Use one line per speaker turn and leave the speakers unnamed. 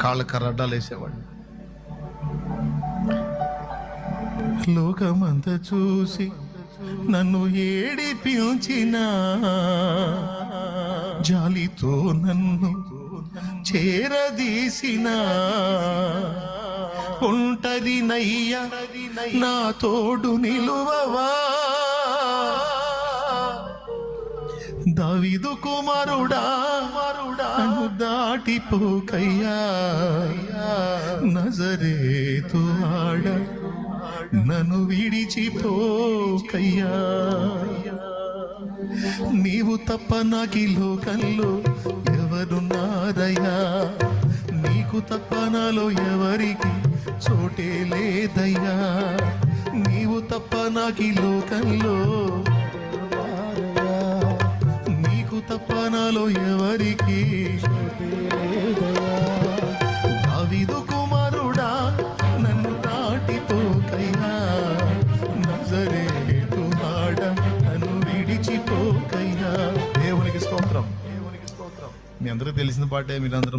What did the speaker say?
కాళ్ళ కర్రడ్డాలు వేసేవాడిని. లోకమంతా చూసి నన్ను ఏడిపించిన జాలితో నన్ను చేరదీసిన ఉంటది నయ్య నా తోడు నిలువవా దావీదు కుమారుడా నన్ను దాటిపోకయ్యా నజరేతు ఆడ నన్ను విడిచిపోకయ్యా నీవు తప్ప నాకి లోకంలో ఎవరున్నారయ్యా నీకు తప్ప నాలో ఎవరికి చోటే లేదయ్యా నీవు తప్ప నాకి లోకంలో నీకు తప్ప నాలో ఎవరికి చోటే లేదయ్యా దావీదు కుమారుడా నన్ను దాటిపోకయ్యా నజరేతు ఆడ నన్ను విడిచిపోకయ్యా. దేవునికి స్తోత్రం. మీ అందరికీ తెలిసిన పాటే మీరందరూ